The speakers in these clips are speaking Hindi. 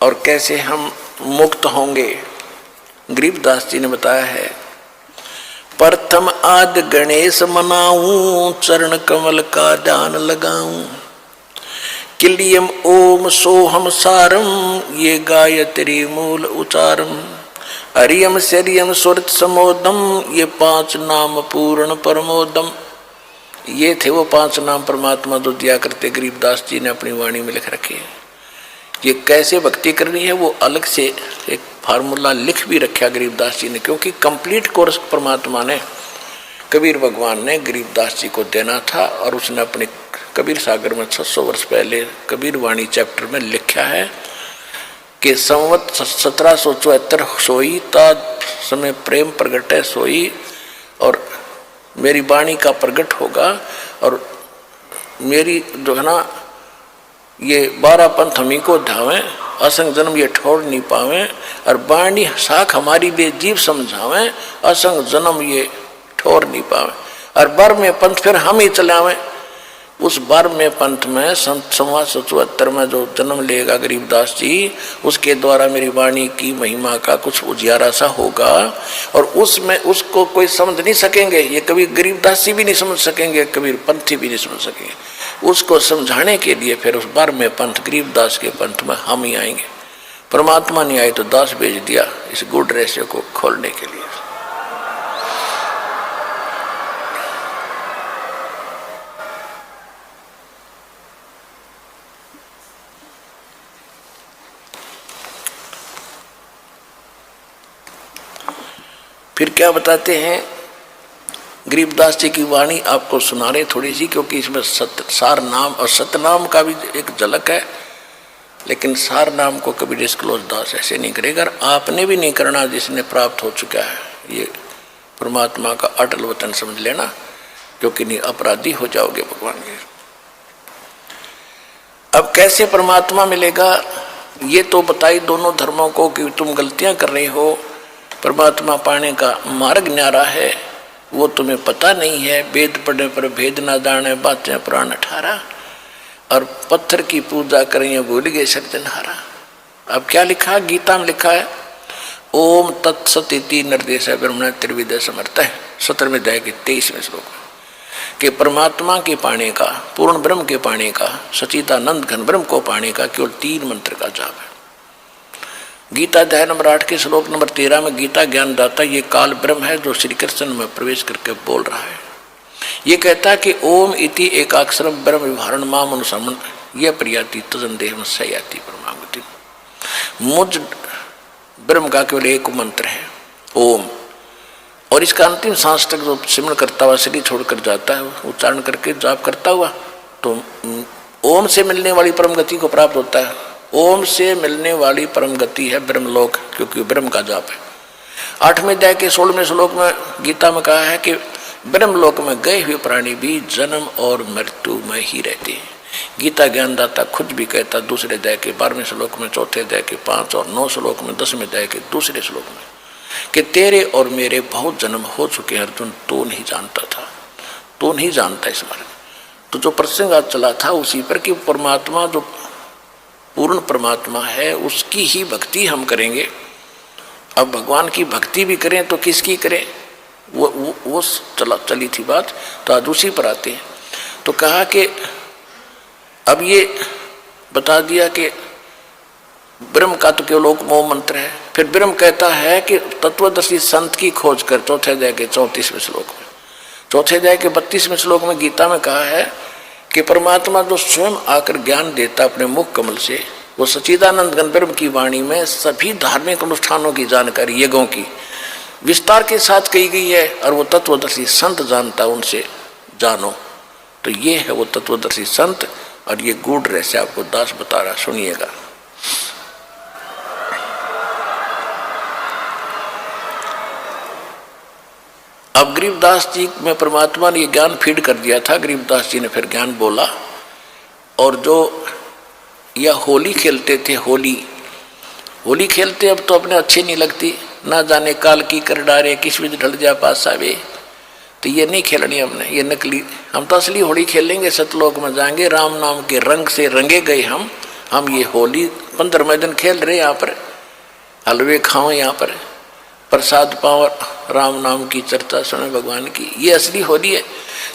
और कैसे हम मुक्त होंगे। गरीबदास जी ने बताया है, प्रथम आदि गणेश मनाऊं, चरण कमल का ध्यान लगाऊं, किलियम ओम सोहम सारम, ये गायत्री मूल उचारम, हरियम शरियम सुरत समोदम, ये 5 नाम पूर्ण परमोदम। ये थे वो 5 नाम परमात्मा जो दिया करते गरीबदास जी ने अपनी वाणी में लिख रखे। ये कैसे भक्ति करनी है वो अलग से एक फार्मूला लिख भी रखा गरीबदास जी ने, क्योंकि कंप्लीट कोर्स परमात्मा ने कबीर भगवान ने गरीबदास जी को देना था। और उसने अपने कबीर सागर में 600 वर्ष पहले कबीर वाणी चैप्टर में लिखा है कि संवत 1774 सोई ता समय प्रेम प्रगट है सोई, और मेरी वाणी का प्रगट होगा और मेरी जो है ना ये 12 पंथ हमी को धावें, असंग जन्म ये ठोर नहीं पावें, और वाणी साख हमारी बेजीव समझावें, असंग जन्म ये ठोर नहीं पावें, और बर में पंथ फिर हम ही चलावें। उस बर में पंथ में संत संवत 77 में जो जन्म लेगा गरीबदास जी, उसके द्वारा मेरी वाणी की महिमा का कुछ उजियारा सा होगा, और उसमें उसको कोई समझ नहीं सकेंगे। ये कभी गरीबदास जी भी नहीं समझ सकेंगे, कबीर पंथी भी नहीं समझ सकेंगे। उसको समझाने के लिए फिर उस बर में पंथ गरीबदास के पंथ में हम ही आएंगे। परमात्मा नहीं आए तो दास भेज दिया इस गुड रहस्य को खोलने के लिए। फिर क्या बताते हैं गरीबदास जी की वाणी आपको सुना रहे थोड़ी सी, क्योंकि इसमें सार नाम और सतनाम का भी एक झलक है, लेकिन सार नाम को कभी डिस्क्लोज दास ऐसे नहीं करेगा। आपने भी नहीं करना जिसने प्राप्त हो चुका है। ये परमात्मा का अटल वचन समझ लेना, क्योंकि नहीं अपराधी हो जाओगे भगवान के। अब कैसे परमात्मा मिलेगा ये तो बताई दोनों धर्मों को कि तुम गलतियां कर रहे हो, परमात्मा पाने का मार्ग न्यारा है वो तुम्हें पता नहीं है। वेद पढ़ने पर भेद ना जाने, बातें पुराण 18, और पत्थर की पूजा करें भूल गए सृजनहारा। अब क्या लिखा गीता में लिखा है, ओम तत्सति निर्देश ब्रह्मण त्रिविद समर्थ है 17वें अध्याय के 23वें श्लोक में, कि परमात्मा के पाने का, पूर्ण ब्रह्म के पाने का, सचिदानंद घन ब्रह्म को पाने का केवल 3 मंत्र का जाप है। गीता अध्याय नंबर 8 के श्लोक नंबर 13 में गीता ज्ञान दाता ये काल ब्रह्म है जो श्री कृष्ण में प्रवेश करके बोल रहा है। ये कहता है कि ओम इति एकाक्षरम ब्रह्म विभारण माम अनुसमन यह प्रियाति तजन देह सयाति परमागति। मुझ ब्रह्म का केवल एक मंत्र है ओम, और इसका अंतिम सांस तक जो सिमरण करता हुआ शरीर छोड़कर जाता है, उच्चारण करके जाप करता हुआ, तो ओम से मिलने वाली परम गति को प्राप्त होता है। ओम से मिलने वाली परम गति है ब्रह्मलोक, क्योंकि ब्रह्म का जाप है। 8वें अध्याय के 16वें श्लोक में गीता में कहा है कि ब्रह्मलोक में गए हुए प्राणी भी जन्म और मृत्यु में ही रहते हैं। गीता ज्ञानदाता खुद भी कहता दूसरे अध्याय के 12वें श्लोक में, चौथे अध्याय के 5 और 9 श्लोक में, 10वें अध्याय के दूसरे श्लोक में, कि तेरे और मेरे बहुत जन्म हो चुके हैं अर्जुन, तो नहीं जानता था, तो नहीं जानता इस बारे में। तो जो प्रसंग आज चला था उसी पर कि परमात्मा जो पूर्ण परमात्मा है उसकी ही भक्ति हम करेंगे। अब भगवान की भक्ति भी करें तो किसकी करें, वो चली थी बात। तो आज उसी पर आते हैं। तो कहा कि अब ये बता दिया कि ब्रह्म का तो केवल लोक मोह मंत्र है। फिर ब्रह्म कहता है कि तत्वदर्शी संत की खोज कर, चौथे अध्याय के 34वें श्लोक में। चौथे अध्याय के 32वें श्लोक में गीता में कहा है कि परमात्मा जो स्वयं आकर ज्ञान देता अपने मुख कमल से, वो सच्चिदानंद घन ब्रह्म की वाणी में सभी धार्मिक अनुष्ठानों की जानकारी यज्ञों की विस्तार के साथ कही गई है, और वो तत्वदर्शी संत जानता, उनसे जानो। तो ये है वो तत्वदर्शी संत, और ये गूढ़ रहस्य आपको दास बता रहा, सुनिएगा। अब गरीबदास जी में परमात्मा ने ये ज्ञान फीड कर दिया था। गरीबदास जी ने फिर ज्ञान बोला, और जो यह होली खेलते थे, होली खेलते अब तो अपने अच्छी नहीं लगती, ना जाने काल की कर डारे किस विध ढल जा पास आवे। तो ये नहीं खेलनी हमने, ये नकली। हम तो असली होली खेलेंगे, सतलोक में जाएंगे, राम नाम के रंग से रंगे गए हम ये होली 15वें दिन खेल रहे यहाँ पर, हलवे खाओ यहाँ पर, प्रसाद पाओ, राम नाम की चर्चा सुने भगवान की, ये असली होली है।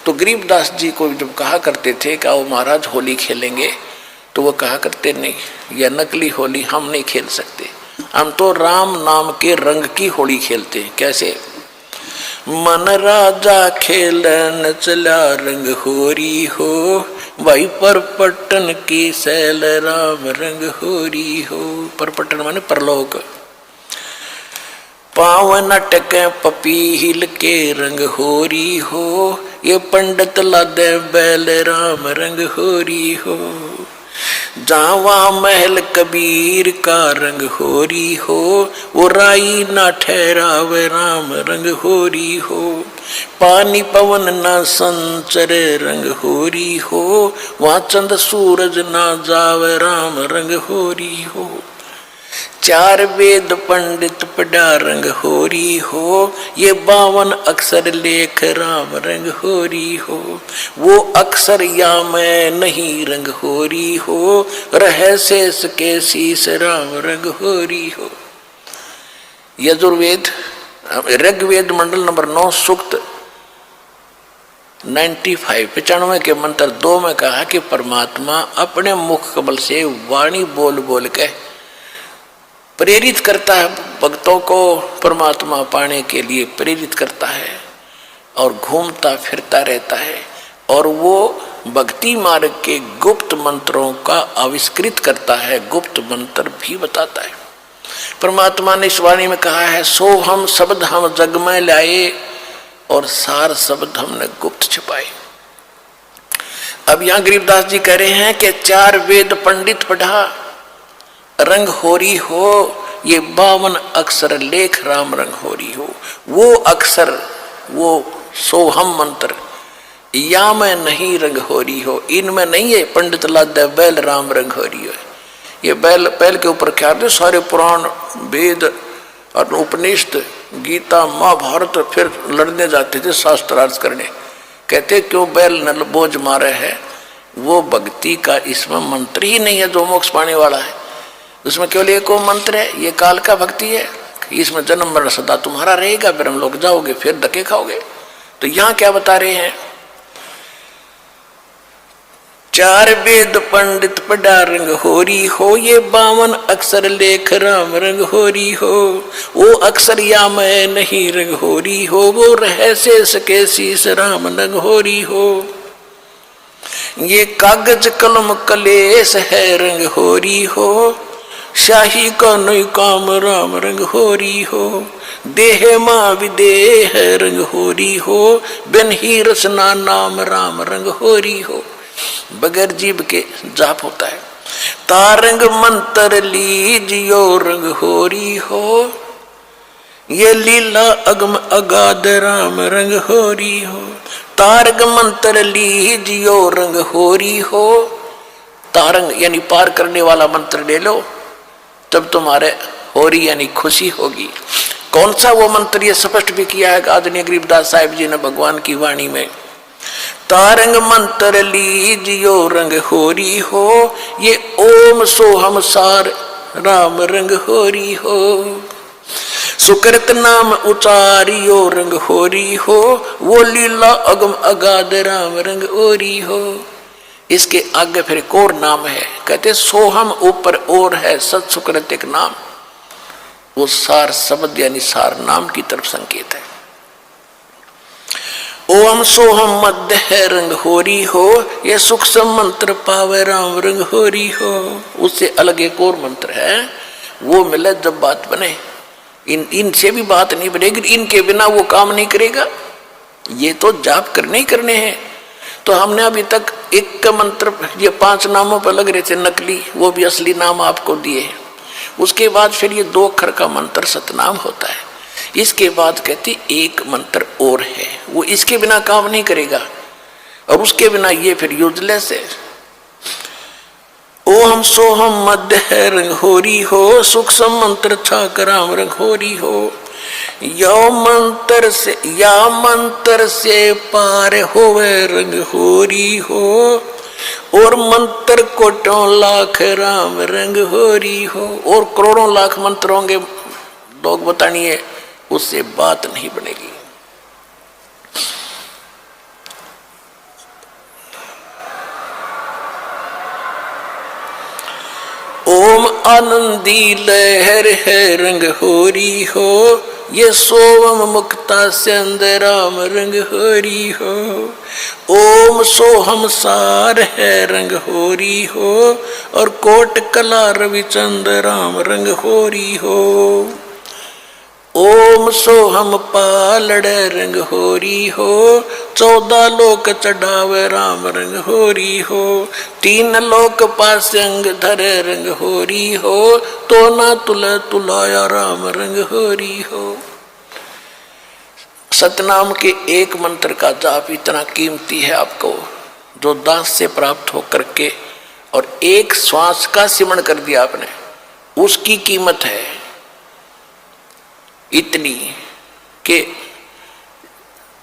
तो गरीबदास जी को जब कहा करते थे कि आओ महाराज होली खेलेंगे, तो वो कहा करते नहीं, यह नकली होली हम नहीं खेल सकते, हम तो राम नाम के रंग की होली खेलते हैं। कैसे? मन राजा खेलन चला रंग होरी हो, भाई परपटन की सैल राम रंग होरी हो। परपटन माने परलोक। पावन टके पपीहिल के रंग होरी हो, ये पंडित लादे बैल राम रंग होरी हो। जावा महल कबीर का रंग होरी हो, वो राई ना ठहरावे राम रंग होरी हो। पानी पवन ना संचर रंग होरी हो, वहाँ चंद सूरज ना जावे राम रंग होरी हो। चार वेद पंडित पढ़ा रंग होरी हो, ये 52 अक्षर लेख राम रंग होरी हो। वो अक्षर या मैं नहीं रंग होरी हो, रह शेष के शीश राम रंग होरी हो। यजुर्वेद ऋग्वेद मंडल नंबर 9 सूक्त 95 के मंत्र 2 में कहा कि परमात्मा अपने मुख कमल से वाणी बोल बोल के प्रेरित करता है भक्तों को, परमात्मा पाने के लिए प्रेरित करता है और घूमता फिरता रहता है, और वो भक्ति मार्ग के गुप्त मंत्रों का आविष्कृत करता है, गुप्त मंत्र भी बताता है। परमात्मा ने इस वाणी में कहा है, सो हम शब्द हम जग में लाए, और सार शब्द हमने गुप्त छिपाए। अब यहाँ गरीबदास जी कह रहे हैं कि 4 वेद पंडित पढ़ा रंग होरी हो, ये 52 अक्षर लेख राम रंग होरी हो। वो अक्षर, वो सोहम मंत्र या में नहीं रंग होरी हो, इनमें नहीं है पंडित लादे बैल राम रंग होरी हो। ये बैल के ऊपर क्या थे? सारे पुराण वेद और उपनिषद गीता महाभारत फिर लड़ने जाते थे शास्त्रार्थ करने। कहते क्यों बैल नल बोझ मारे है? वो भक्ति का इसमें मंत्र ही नहीं है जो मोक्ष पाने वाला है। उसमें केवल एक मंत्र है, ये काल का भक्ति है, इसमें जन्म मरण सदा तुम्हारा रहेगा, फिर हम लोग जाओगे फिर धक्के खाओगे। तो यहाँ क्या बता रहे हैं? 4 वेद पंडित पढ़ा रंग होरी हो, ये 52 अक्षर लेख राम रंग होरी हो। वो अक्षर या मैं नहीं रंग होरी हो, वो रह शेष के शीश राम रंग होरी हो। ये कागज कलम कलेश है रंग होरी हो, शाही का नई काम राम रंग होरी हो। देह माँ विदेह रंग होरी हो, बिन ही रसना नाम राम रंग होरी हो। बगैर जीव के जाप होता है। तारंग मंत्र लीजियो रंग होरी हो, ये लीला अगम अगाध राम रंग होरी हो। तारंग मंत्र लीजियो रंग होरी हो, तारंग यानी पार करने वाला मंत्र ले लो, तब तुम्हारे होरी यानी खुशी होगी। कौन सा वो मंत्र? ये स्पष्ट भी किया है आदरणीय गरीबदास साहिब जी ने भगवान की वाणी में। तारंग मंत्र लीजियो रंग होरी हो, ये ओम सोहम सार राम रंग होरी हो। सुकृत नाम उचारियो रंग होरी हो, वो लीला अगम अगाध राम रंग होरी हो। इसके आगे फिर एक और नाम है, कहते सोहम ऊपर और है, सत सुकृत एक नाम, वो सार शब्द यानी सार नाम की तरफ संकेत है। ओम सोहम मध्य है रंग होरी हो, ये सूक्ष्म मंत्र पावे राम रंग होरी हो। उससे अलग एक और मंत्र है, वो मिले जब बात बने। इनसे भी बात नहीं बनेगी, इनके बिना वो काम नहीं करेगा। ये तो जाप करने ही करने हैं। तो हमने अभी तक एक मंत्र, ये 5 नामों पर लग रहे थे नकली, वो भी असली नाम आपको दिए। उसके बाद फिर ये 2 अक्षर का मंत्र सतनाम होता है। इसके बाद कहती एक मंत्र और है, वो इसके बिना काम नहीं करेगा, और उसके बिना ये फिर यूजलेस है। ओम सोहम मध्य है रंग होरी हो, सूक्ष्म मंत्र था कराम रंग होरी हो। या मंत्र से पार होवे रंग होरी हो, और मंत्र कोटों लाख राम रंग होरी हो। और करोड़ों लाख मंत्र होंगे, लोग बतानिए, उससे बात नहीं बनेगी। ओम आनंदी लहर है रंग होरी हो, ये सोवम मुक्ता चंद राम रंग होरी हो। ओम सोहम सार है रंग होरी हो, और कोट कला रविचंद राम रंग होरी हो। ओम सोहम पालड़ रंग होरी हो, 14 लोक चढ़ावे राम रंग होरी हो। 3 लोक पासंग धरे रंग होरी हो, तो ना तुला तुलाया राम रंग होरी हो। सतनाम के एक मंत्र का जाप इतना कीमती है आपको, जो दास से प्राप्त होकर के और एक श्वास का सिमरण कर दिया आपने, उसकी कीमत है इतनी कि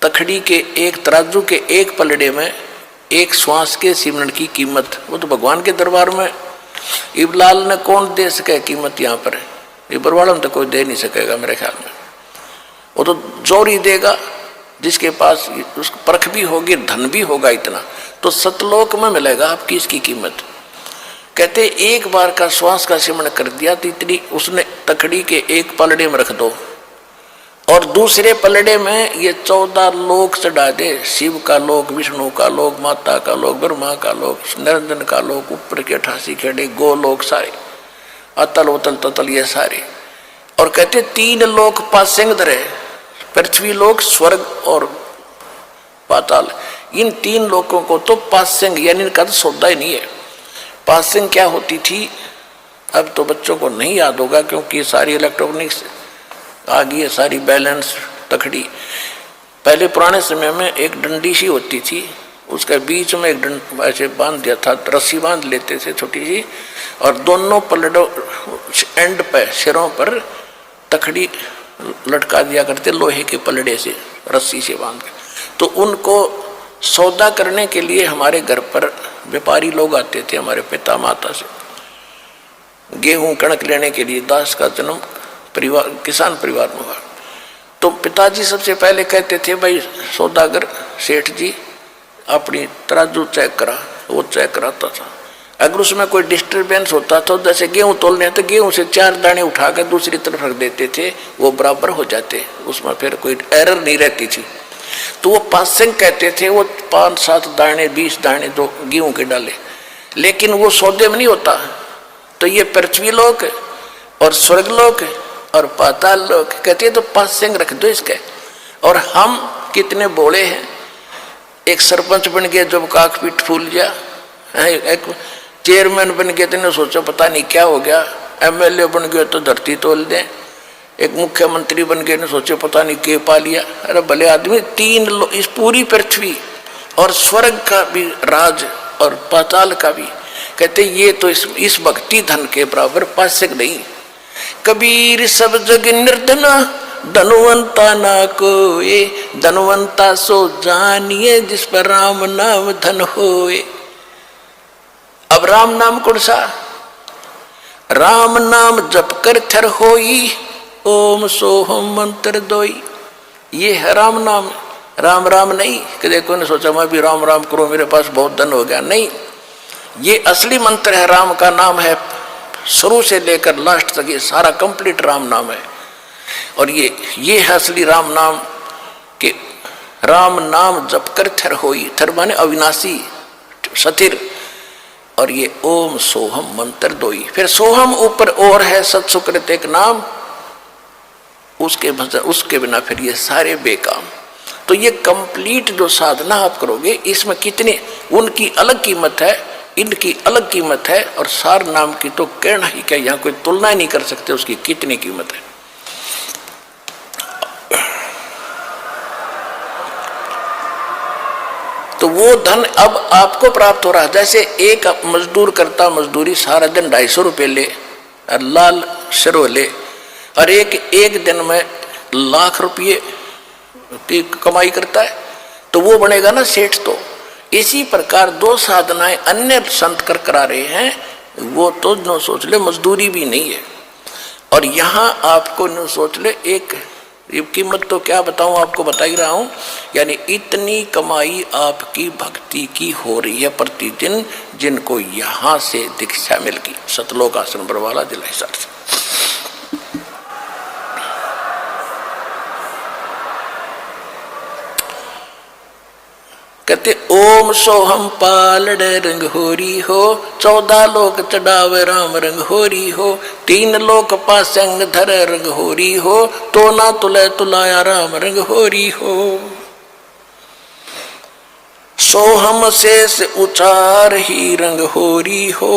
तखड़ी के एक तराजू के एक पलड़े में एक श्वास के सिमरण की कीमत, वो तो भगवान के दरबार में इबलाल ने कौन दे सके कीमत, यहाँ पर इबरवाल में तो कोई दे नहीं सकेगा मेरे ख्याल में। वो तो जोरी देगा जिसके पास उस परख भी होगी, धन भी होगा इतना, तो सतलोक में मिलेगा आपकी इसकी कीमत। कहते एक बार का श्वास का सिमरण कर दिया तो इतनी उसने तखड़ी के एक पलड़े में रख दो, और दूसरे पलड़े में ये 14 लोक चढ़ा दे, शिव का लोक, विष्णु का लोक, माता का लोक, ब्रह्मा का लोक, निरंजन का लोक, ऊपर के 88 खेड़े गोलोक सारे, अतल उतल ततल ये सारे। और कहते 3 लोक पासेंग धरे, पृथ्वी लोक, स्वर्ग और पाताल, इन 3 लोकों को तो पासेंग यानी इनका तो सौदा ही नहीं है। पासेंग क्या होती थी अब तो बच्चों को नहीं याद होगा, क्योंकि सारी इलेक्ट्रॉनिक्स आ गई है, सारी बैलेंस तखड़ी। पहले पुराने समय में एक डंडी सी होती थी, उसके बीच में एक डंड ऐसे बांध दिया था, रस्सी बांध लेते थे छोटी सी, और दोनों पलड़ों एंड पे सिरों पर तखड़ी लटका दिया करते लोहे के पलड़े से, रस्सी से बांध के। तो उनको सौदा करने के लिए हमारे घर पर व्यापारी लोग आते थे, हमारे पिता माता से गेहूं कणक लेने के लिए। दास का जन्म परिवार किसान परिवार में हुआ, तो पिताजी सबसे पहले कहते थे, भाई सौदागर सेठ जी अपनी तराजू चेक करा। वो चेक कराता था, अगर उसमें कोई डिस्टर्बेंस होता तो जैसे गेहूं तोलने हैं तो गेहूं से 4 दाने उठाकर दूसरी तरफ रख देते थे, वो बराबर हो जाते, उसमें फिर कोई एरर नहीं रहती थी। तो वो पासेंग कहते थे, वो 5-7 दाने 20 दाने जो गेहूं के डाले, लेकिन वो सौदे में नहीं होता। तो ये पृथ्वी लोक और स्वर्ग लोक और पाताल लोक, कहते हैं तो पासेंग रख दो इसके। और हम कितने बोले हैं, एक सरपंच बन गया जब काक पीठ फूल गया, एक चेयरमैन बन गया तो सोचा पता नहीं क्या हो गया, एमएलए बन गया तो धरती तोल दें, एक मुख्यमंत्री बन गए ने सोचे पता नहीं के पा लिया। अरे भले आदमी, 3 इस पूरी पृथ्वी और स्वर्ग का भी राज और पाताल का भी, कहते ये तो इस भक्ति धन के बराबर पासक नहीं। कबीर सब जग निर्धना धनवंता ना कोए, धनवंता सो जानिए जिस पर राम नाम धन होए। अब राम नाम कौन सा? राम नाम जप कर थर होई, ओम सोहम मंत्र दोई। ये है राम नाम, राम राम नहीं कि देखो ने सोचा मैं भी राम राम करूं मेरे पास बहुत धन हो गया, नहीं। ये असली मंत्र है, राम का नाम है, शुरू से लेकर लास्ट तक ये सारा कंप्लीट राम नाम है। और ये है असली राम नाम कि राम नाम जप कर थर होई, थर माने अविनाशी सतिर, और ये ओम सोहम मंत्र दोई। फिर सोहम ऊपर और है सत्सुकृत एक नाम, उसके बिना फिर ये सारे बेकाम। तो ये कंप्लीट जो साधना आप करोगे, इसमें कितने उनकी अलग कीमत है, इनकी अलग कीमत है, और सार नाम की तो कहना ही क्या, यहाँ कोई तुलना नहीं कर सकते उसकी कितनी कीमत है। तो वो धन अब आपको प्राप्त हो रहा है। जैसे एक मजदूर करता मजदूरी सारा दिन 250 रुपये ले, लाल शरो ले, और एक दिन में लाख रुपये की कमाई करता है, तो वो बनेगा ना सेठ। तो इसी प्रकार दो साधनाएं अन्य संत कर करा रहे हैं, वो तो न सोच ले मजदूरी भी नहीं है। और यहाँ आपको न सोच ले, एक कीमत तो क्या बताऊं, आपको बता ही रहा हूं, यानी इतनी कमाई आपकी भक्ति की हो रही है प्रतिदिन, जिनको यहाँ से दीक्षा मिल गई सतलोक आश्रम बरवाला जिला हिसार से। कहते ओम सोहम पालड़ रंग होरी हो, 14 लोक चढ़ावे राम रंग होरी हो, 3 लोक पासंग धर रंग होरी हो, तो ना तुले तुलाया राम रंग होरी हो। सोहम शेष उचार ही रंग होरी हो,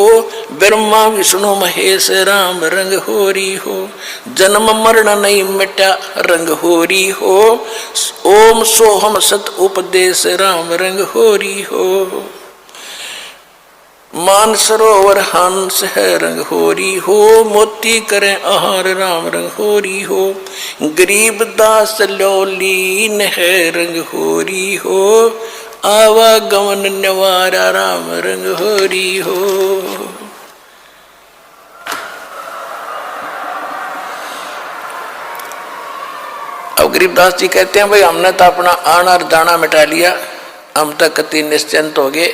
ब्रह्मा विष्णु महेश राम रंग होरी हो, जन्म मरण नहीं मिटा रंग होरी हो, ओम सोहम सत उपदेश राम रंग होरी हो। मान सरोवर हंस है रंग होरी हो, मोती करें आहार राम रंग होरी हो, गरीब दास लोलीन है रंग होरी हो, आवागमन निवारा राम रंग होरी हो। अब गरीबदास जी कहते हैं, भाई हमने तो अपना आना और जाना मिटा लिया, हम तक कति निश्चिंत हो गए,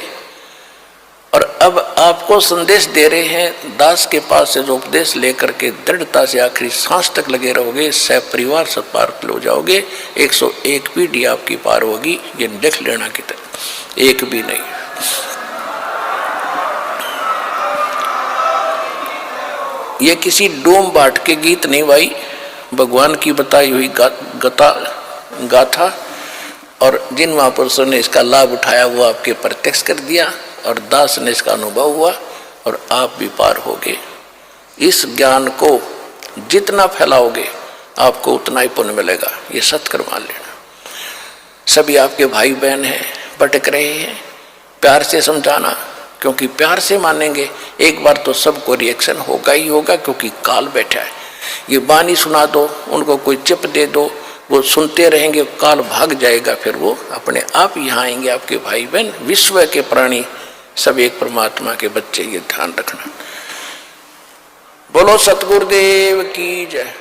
और अब आपको संदेश दे रहे हैं, दास के पास से जो उपदेश लेकर के दृढ़ता से आखिरी सांस तक लगे रहोगे, सह परिवार सब पार हो जाओगे, 101 पीढ़ी आपकी पार होगी, ये देख लेना की तरह, एक भी नहीं। ये किसी डोम बाट के गीत नहीं भाई, भगवान की बताई हुई गाथा, और जिन महापुरुषों ने इसका लाभ उठाया वो आपके प्रत्यक्ष कर दिया, और दास ने इसका अनुभव हुआ, और आप भी पार होगे। इस ज्ञान को जितना फैलाओगे आपको उतना ही पुण्य मिलेगा, ये सत्कर मान लेना। सभी आपके भाई बहन हैं, भटक रहे हैं, प्यार से समझाना, क्योंकि प्यार से मानेंगे एक बार तो सबको रिएक्शन होगा ही होगा, क्योंकि काल बैठा है। ये बानी सुना दो, उनको कोई चिप दे दो, वो सुनते रहेंगे, काल भाग जाएगा, फिर वो अपने आप यहाँ आएंगे आपके भाई बहन। विश्व के प्राणी सब एक परमात्मा के बच्चे, ये ध्यान रखना। बोलो सतगुरुदेव की जय।